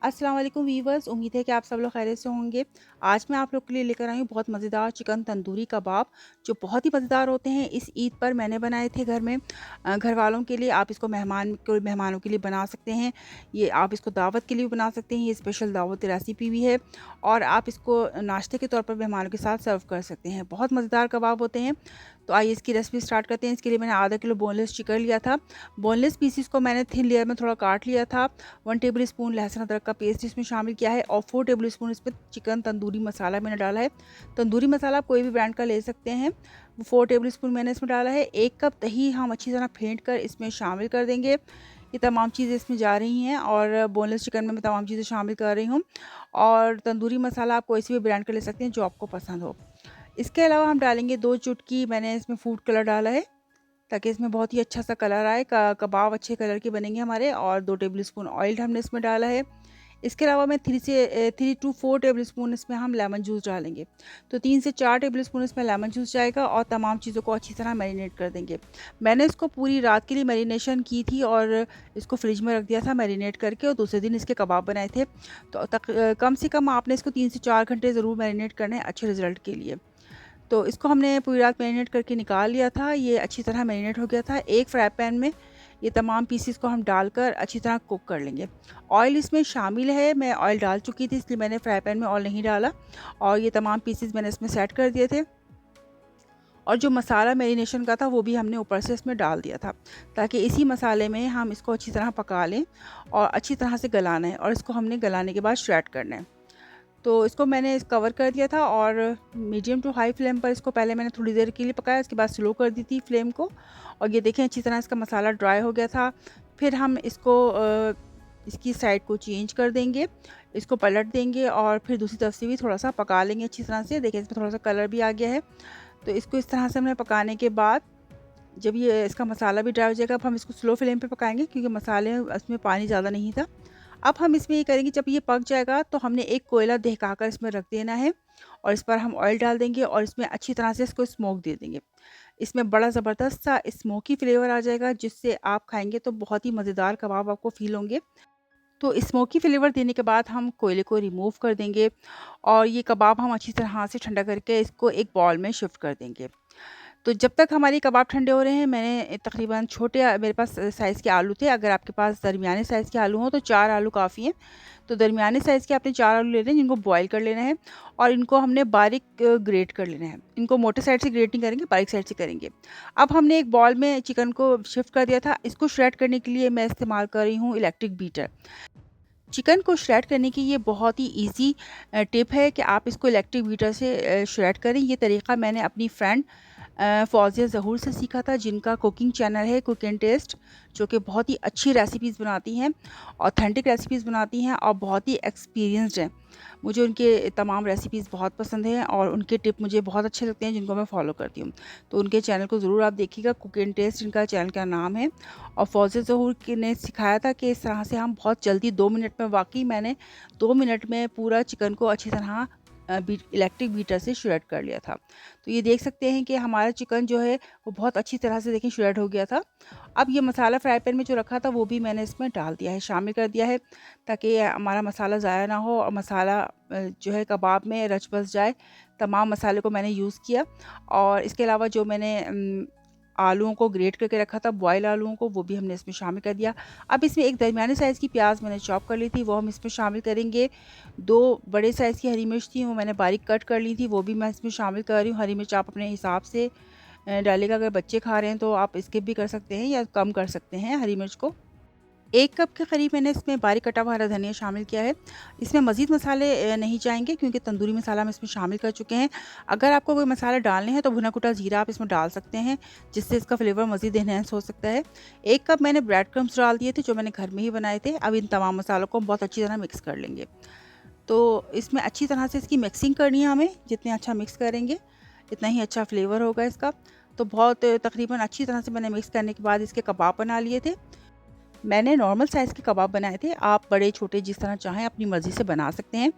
अस्सलाम वालेकुम वीवर्स, उम्मीद है कि आप सब लोग खैरियत से होंगे। आज मैं आप लोग के लिए लेकर आई हूँ बहुत मज़ेदार चिकन तंदूरी कबाब, जो बहुत ही मज़ेदार होते हैं। इस ईद पर मैंने बनाए थे घर में घर वालों के लिए। आप इसको मेहमानों के लिए बना सकते हैं। ये आप इसको दावत के लिए भी बना सकते हैं। ये स्पेशल दावत रेसिपी भी है और आप इसको नाश्ते के तौर पर मेहमानों के साथ सर्व कर सकते हैं। बहुत मज़ेदार कबाब होते हैं। तो आइए इसकी रेसिपी स्टार्ट करते हैं। इसके लिए मैंने आधा किलो बोनलेस चिकन लिया था। बोनलेस पीसेस को मैंने थिन लेयर में थोड़ा काट लिया था। 1 टेबल स्पून लहसुन अदरक का पेस्ट इसमें शामिल किया है और 4 टेबल स्पून इसमें चिकन तंदूरी मसाला मैंने डाला है। तंदूरी मसाला आप कोई भी ब्रांड का ले सकते हैं। 4 टेबल स्पून मैंने इसमें डाला है। 1 कप दही हम अच्छी तरह फेंट कर इसमें शामिल कर देंगे। ये तमाम चीज़ें इसमें जा रही हैं और बोनलेस चिकन में मैं तमाम चीज़ें शामिल कर रही हूँ। और तंदूरी मसाला आप कोई सी भी ब्रांड का ले सकते हैं जो आपको पसंद हो। इसके अलावा हम डालेंगे 2 चुटकी मैंने इसमें फूड कलर डाला है, ताकि इसमें बहुत ही अच्छा सा कलर आए, कबाब अच्छे कलर के बनेंगे हमारे। और 2 टेबल स्पून ऑयल हमने इसमें डाला है। इसके अलावा मैं 3 टू 4 टेबल स्पून इसमें हम लेमन जूस डालेंगे। तो 3 से 4 टेबल स्पून इसमें लेमन जूस जाएगा और तमाम चीज़ों को अच्छी तरह मैरिनेट कर देंगे। मैंने इसको पूरी रात के लिए मैरिनेशन की थी और इसको फ्रिज में रख दिया था मैरिनेट करके, और दूसरे दिन इसके कबाब बनाए थे। तो कम से कम आपने इसको 3 से 4 घंटे ज़रूर मैरिनेट करने हैं अच्छे रिज़ल्ट के लिए। तो इसको हमने पूरी रात मैरिनेट करके निकाल लिया था। ये अच्छी तरह मैरिनेट हो गया था। एक फ्राई पैन में ये तमाम पीसेस को हम डालकर अच्छी तरह कुक कर लेंगे। ऑयल इसमें शामिल है, मैं ऑयल डाल चुकी थी इसलिए मैंने फ्राई पैन में ऑयल नहीं डाला। और ये तमाम पीसेस मैंने इसमें सेट कर दिए थे। और जो मसाला मैरिनेशन का था वो भी हमने ऊपर से इसमें डाल दिया था, ताकि इसी मसाले में हम इसको अच्छी तरह पका लें और अच्छी तरह से गलाना है। और इसको हमने गलाने के बाद श्रेड करना है। तो इसको मैंने कवर कर दिया था और मीडियम टू हाई फ्लेम पर इसको पहले मैंने थोड़ी देर के लिए पकाया, उसके बाद स्लो कर दी थी फ्लेम को। और ये देखें अच्छी तरह इसका मसाला ड्राई हो गया था। फिर हम इसको इसकी साइड को चेंज कर देंगे, इसको पलट देंगे और फिर दूसरी तरफ से भी थोड़ा सा पका लेंगे अच्छी तरह से। देखें इसमें थोड़ा सा कलर भी आ गया है। तो इसको इस तरह से हमने पकाने के बाद जब ये इसका मसाला भी ड्राई हो जाएगा, अब हम इसको स्लो फ्लेम पे पकाएंगे क्योंकि मसाले इसमें पानी ज़्यादा नहीं था। अब हम इसमें ये करेंगे, जब ये पक जाएगा तो हमने एक कोयला दहकाकर इसमें रख देना है और इस पर हम ऑयल डाल देंगे और इसमें अच्छी तरह से इसको स्मोक दे देंगे। इसमें बड़ा ज़बरदस्त सा स्मोकी फ्लेवर आ जाएगा, जिससे आप खाएंगे तो बहुत ही मज़ेदार कबाब आपको फ़ील होंगे। तो स्मोकी फ्लेवर देने के बाद हम कोयले को रिमूव कर देंगे और ये कबाब हम अच्छी तरह से ठंडा करके इसको एक बॉल में शिफ्ट कर देंगे। तो जब तक हमारे कबाब ठंडे हो रहे हैं, मैंने तकरीबन छोटे मेरे पास साइज़ के आलू थे। अगर आपके पास दरमियाने साइज़ के आलू हों तो 4 आलू काफ़ी हैं। तो दरमियाने साइज़ के आपने 4 आलू लेने हैं, जिनको बॉयल कर लेना है और इनको हमने बारीक ग्रेट कर लेना है। इनको मोटे साइड से ग्रेट नहीं करेंगे, बारीक साइड से करेंगे। अब हमने एक बॉल में चिकन को शिफ्ट कर दिया था। इसको श्रेड करने के लिए मैं इस्तेमाल कर रही हूँ इलेक्ट्रिक बीटर। चिकन को श्रेड करने की ये बहुत ही ईज़ी टिप है कि आप इसको इलेक्ट्रिक बीटर से श्रेड करें। ये तरीका मैंने अपनी फ्रेंड फ़ौज़िया ज़हूर से सीखा था, जिनका कुकिंग चैनल है कुक एंड टेस्ट, जो कि बहुत ही अच्छी रेसिपीज़ बनाती हैं, ऑथेंटिक रेसिपीज़ बनाती हैं और बहुत ही एक्सपीरियंस्ड हैं। मुझे उनके तमाम रेसिपीज़ बहुत पसंद हैं और उनके टिप मुझे बहुत अच्छे लगते हैं, जिनको मैं फ़ॉलो करती हूँ। तो उनके चैनल को ज़रूर आप देखिएगा, कुक एंड टेस्ट इनका चैनल का नाम है। और फ़ौज़िया ज़हूर ने सिखाया था कि इस तरह से हम बहुत जल्दी 2 मिनट में, वाक़ई मैंने 2 मिनट में पूरा चिकन को अच्छी तरह इलेक्ट्रिक बीटर से श्रेड कर लिया था। तो ये देख सकते हैं कि हमारा चिकन जो है वो बहुत अच्छी तरह से देखें श्रेड हो गया था। अब ये मसाला फ्राई पैन में जो रखा था वो भी मैंने इसमें डाल दिया है, शामिल कर दिया है, ताकि हमारा मसाला ज़ाया ना हो और मसाला जो है कबाब में रच बस जाए। तमाम मसाले को मैंने यूज़ किया। और इसके अलावा जो मैंने आलूओं को ग्रेट करके रखा था, बॉयल आलूओं को, वो भी हमने इसमें शामिल कर दिया। अब इसमें एक दरमियाने साइज़ की प्याज मैंने चॉप कर ली थी, वो हम इसमें शामिल करेंगे। 2 बड़े साइज़ की हरी मिर्च थी, वो मैंने बारीक कट कर ली थी, वो भी मैं इसमें शामिल कर रही हूँ। हरी मिर्च आप अपने हिसाब से डालिएगा। अगर बच्चे खा रहे हैं तो आप स्किप भी कर सकते हैं या कम कर सकते हैं हरी मिर्च को। 1 कप के करीब मैंने इसमें बारीक कटा हुआ हरा धनिया शामिल किया है। इसमें मज़ीद मसाले नहीं जाएँगे क्योंकि तंदूरी मसाला हम इसमें शामिल कर चुके हैं। अगर आपको कोई मसाले डालने हैं तो भुना-कुटा ज़ीरा आप इसमें डाल सकते हैं, जिससे इसका फ्लेवर मज़ीद एनहांस हो सकता है। 1 कप मैंने ब्रेड क्रम्ब्स डाल दिए थे, जो मैंने घर में ही बनाए थे। अब इन तमाम मसालों को हम बहुत अच्छी तरह मिक्स कर लेंगे। तो इसमें अच्छी तरह से इसकी मिक्सिंग करनी है हमें, जितने अच्छा मिक्स करेंगे, इतना ही अच्छा फ्लेवर होगा इसका। तो बहुत तकरीबन अच्छी तरह से मैंने मिक्स करने के बाद इसके कबाब बना लिए थे। मैंने नॉर्मल साइज़ के कबाब बनाए थे, आप बड़े छोटे जिस तरह चाहें अपनी मर्ज़ी से बना सकते हैं।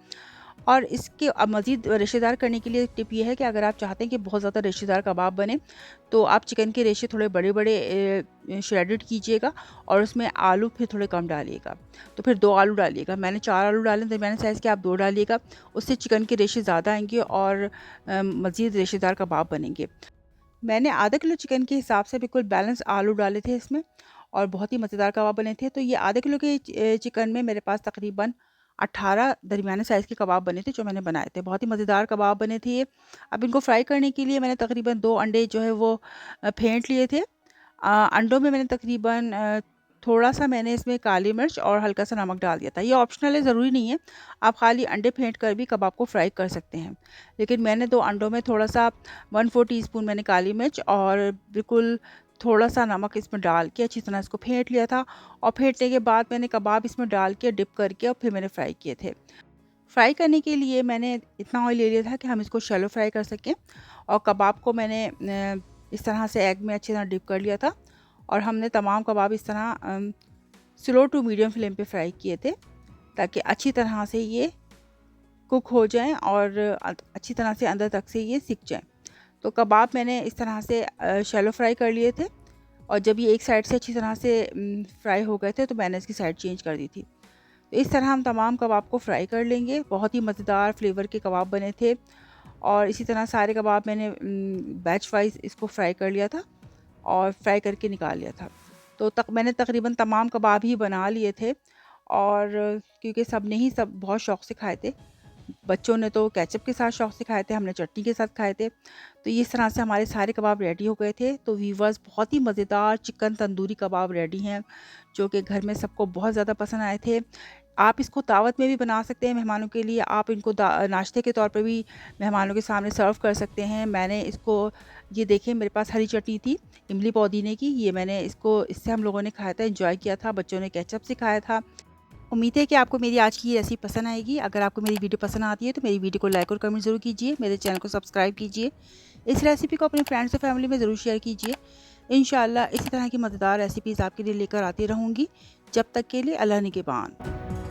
और इसके अब मज़ीद रेशेदार करने के लिए एक टिप ये है कि अगर आप चाहते हैं कि बहुत ज़्यादा रेशेदार कबाब बने, तो आप चिकन के रेशे थोड़े बड़े-बड़े श्रेडेड कीजिएगा और उसमें आलू फिर थोड़े कम डालिएगा। तो फिर 2 आलू डालिएगा। मैंने 4 आलू डाले, दरमियाने साइज़ के, आप 2 डालिएगा। उससे चिकन के रेशे ज़्यादा आएँगे और मज़ीद रेशेदार कबाब बनेंगे। मैंने आधा किलो चिकन के हिसाब से बिल्कुल बैलेंस आलू डाले थे इसमें और बहुत ही मज़ेदार कबाब बने थे। तो ये आधे किलो के चिकन में मेरे पास तकरीबन 18 दरमियाने साइज़ के कबाब बने थे जो मैंने बनाए थे। बहुत ही मज़ेदार कबाब बने थे ये। अब इनको फ्राई करने के लिए मैंने तकरीबन 2 अंडे जो है वो फेंट लिए थे। अंडों में मैंने तकरीबन थोड़ा-सा मैंने इसमें काली मिर्च और हल्का-सा नमक डाल दिया था। ये ऑप्शनल है, ज़रूरी नहीं है। आप खाली अंडे फेंट कर भी कबाब को फ्राई कर सकते हैं। लेकिन मैंने 2 अंडों में थोड़ा-सा 1/4 टीस्पून मैंने काली मिर्च और बिल्कुल थोड़ा-सा नमक इसमें डाल के अच्छी तरह इसको फेंट लिया था और फेंटने के बाद मैंने कबाब इसमें डाल के डिप करके और फिर मैंने फ्राई किए थे। फ्राई करने के लिए मैंने इतना ऑयल ले लिया था कि हम इसको शैलो फ्राई कर सकें और कबाब को मैंने इस तरह से एग में अच्छी तरह डिप कर लिया था और हमने तमाम कबाब इस तरह स्लो टू मीडियम फ्लेम पे फ्राई किए थे ताकि अच्छी तरह से ये कुक हो जाएं और अच्छी तरह से अंदर तक से ये सिक जाएं। तो कबाब मैंने इस तरह से शैलो फ्राई कर लिए थे और जब ये एक साइड से अच्छी तरह से फ्राई हो गए थे तो मैंने इसकी साइड चेंज कर दी थी। तो इस तरह हम तमाम कबाब को फ्राई कर लेंगे। बहुत ही मज़ेदार फ्लेवर के कबाब बने थे और इसी तरह सारे कबाब मैंने बैच वाइज इसको फ्राई कर लिया था और फ्राई करके निकाल लिया था। तो मैंने तकरीबन तमाम कबाब ही बना लिए थे और क्योंकि सब ने ही सब बहुत शौक़ से खाए थे। बच्चों ने तो केचप के साथ शौक़ से खाए थे, हमने चटनी के साथ खाए थे। तो इस तरह से हमारे सारे कबाब रेडी हो गए थे। तो व्यूअर्स, बहुत ही मज़ेदार चिकन तंदूरी कबाब रेडी हैं जो कि घर में सबको बहुत ज़्यादा पसंद आए थे। आप इसको दावत में भी बना सकते हैं मेहमानों के लिए। आप इनको नाश्ते के तौर पे भी मेहमानों के सामने सर्व कर सकते हैं। मैंने इसको, ये देखिए मेरे पास हरी चटनी थी इमली पुदीने की, ये मैंने इसको इससे हम लोगों ने खाया था, एंजॉय किया था। बच्चों ने केचप से खाया था। उम्मीद है कि आपको मेरी आज की ये रेसिपी पसंद आएगी। अगर आपको मेरी वीडियो पसंद आती है तो मेरी वीडियो को लाइक और कमेंट ज़रूर कीजिए। मेरे चैनल को सब्सक्राइब कीजिए। इस रेसिपी को अपने फ्रेंड्स और फैमिली में ज़रूर शेयर कीजिए। इंशाल्लाह इसी तरह की मज़ेदार रेसिपीज़ आपके लिए लेकर आती रहूँगी। जब तक के लिए अल्लाह निगहबान।